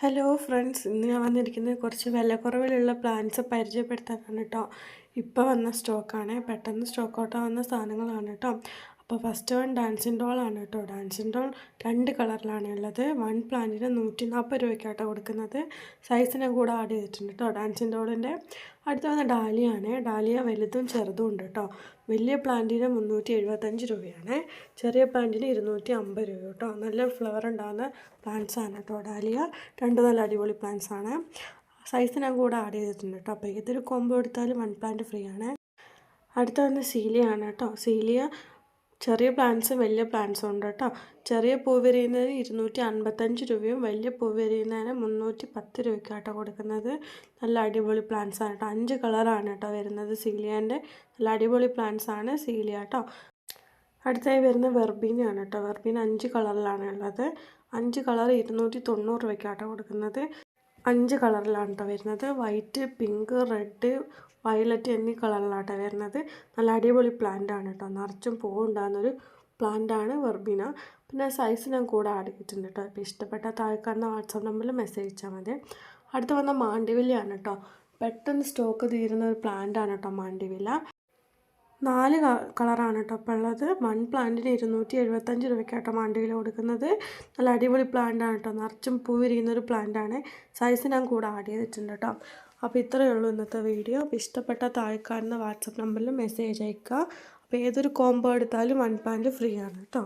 Hello friends, ഇന്ന് ഞാൻ വന്നിരിക്കുന്നത് കുറച്ച് വിലക്കുറവിലുള്ള പ്ലാൻസ് പരിചയപ്പെടുത്താനാണ് കേട്ടോ. ഇപ്പോൾ വന്ന സ്റ്റോക്കാണ്, പെട്ടെന്ന് സ്റ്റോക്ക് ഔട്ട് ആവുന്ന സാധനങ്ങളാണ് കേട്ടോ. അപ്പോൾ ഫസ്റ്റ് വൺ ഡാൻസിൻ ഡോളാണ് കേട്ടോ. ഡാൻസിൻ ഡോൾ 2 കളറിലാണ് ഉള്ളത്. 1 പ്ലാന്റിന് 140 രൂപയ്ക്കാട്ടോ കൊടുക്കുന്നത്. സൈസിനെ കൂടെ ആഡ് ചെയ്തിട്ടുണ്ട് കേട്ടോ ഡാൻസിൻ ഡോളിൻ്റെ. അടുത്ത വന്ന ഡാലിയാണ്. ഡാലിയ വലുതും ചെറുതും ഉണ്ട് കേട്ടോ. വലിയ പ്ലാന്റിന് 375 രൂപയാണ്, ചെറിയ പ്ലാന്റിന് 250 രൂപ കേട്ടോ. നല്ല ഫ്ലവർ ഉണ്ടാകുന്ന പ്ലാന്റ്സ് ആണ് കേട്ടോ ഡാലിയ. രണ്ട് നല്ല അടിപൊളി പ്ലാന്റ്സ് ആണ്. സൈസ് ഞാൻ കൂടെ ആഡ് ചെയ്തിട്ടുണ്ട് കേട്ടോ. അപ്പോൾ ഏതൊരു കോംബോ എടുത്താലും 1 പ്ലാന്റ് ഫ്രീ ആണ്. അടുത്ത വന്ന് സീലിയാണ് കേട്ടോ. സീലിയ ചെറിയ പ്ലാന്റ്സും വലിയ പ്ലാന്റ്സും ഉണ്ട് കേട്ടോ. ചെറിയ പൂ വിരിയുന്നതിന് 255 രൂപയും വലിയ പൂ വിരിയുന്നതിന് 310 രൂപയ്ക്കാട്ടോ കൊടുക്കുന്നത്. നല്ല അടിപൊളി പ്ലാന്റ്സ് ആണ് കേട്ടോ. 5 കളറാണ് കേട്ടോ വരുന്നത് സീലിയാൻ്റെ. നല്ല അടിപൊളി പ്ലാന്റ്സ് ആണ് സീലിയ കേട്ടോ. അടുത്തായി വരുന്ന വെർബീനയാണ് കേട്ടോ. വെർബീന 5 കളറിലാണ് ഉള്ളത്. 5 കളർ 290 രൂപയ്ക്കാട്ടോ കൊടുക്കുന്നത്. 5 കളറിലാണ് കേട്ടോ വരുന്നത്. വൈറ്റ്, പിങ്ക്, റെഡ്, വയലറ്റ് എന്നീ കളറിലാട്ടോ വരുന്നത്. നല്ല അടിപൊളി പ്ലാന്റ് ആണ് കേട്ടോ. നിറച്ചും പൂവുണ്ടാകുന്നൊരു പ്ലാന്റാണ് വെർബീന. പിന്നെ സൈസ് ഞാൻ കൂടെ ആഡ് ചെയ്തിട്ടുണ്ട് കേട്ടോ. ഇപ്പോൾ ഇഷ്ടപ്പെട്ട താഴെക്കാണുന്ന വാട്സാപ്പ് നമ്പറിൽ മെസ്സേജ് അയച്ചാൽ മതി. അടുത്ത് വന്ന മാണ്ടിവില്ലയാണ് കേട്ടോ. പെട്ടെന്ന് സ്റ്റോക്ക് തീരുന്ന ഒരു പ്ലാന്റാണ് കേട്ടോ മാണ്ടിവില്ല. 4 കളറാണ് കേട്ടോ ഇപ്പോൾ ഉള്ളത്. 1 പ്ലാന്റിന് 275 രൂപയ്ക്കാട്ടോ മാണ്ടിവില കൊടുക്കുന്നത്. നല്ല അടിപൊളി പ്ലാന്റാണ് കേട്ടോ. നിറച്ചും പൂ വിരിയുന്നൊരു പ്ലാന്റാണ്. സൈസ് ഞാൻ കൂടെ ആഡ് ചെയ്തിട്ടുണ്ട് കേട്ടോ. അപ്പോൾ ഇത്രയേ ഉള്ളൂ ഇന്നത്തെ വീഡിയോ. അപ്പോൾ ഇഷ്ടപ്പെട്ട താഴെക്കാണുന്ന വാട്സപ്പ് നമ്പറിൽ മെസ്സേജ് അയക്കുക. അപ്പോൾ ഏതൊരു കോംബോ എടുത്താലും 1 പ്ലാന്റ് ഫ്രീ ആണ് കേട്ടോ.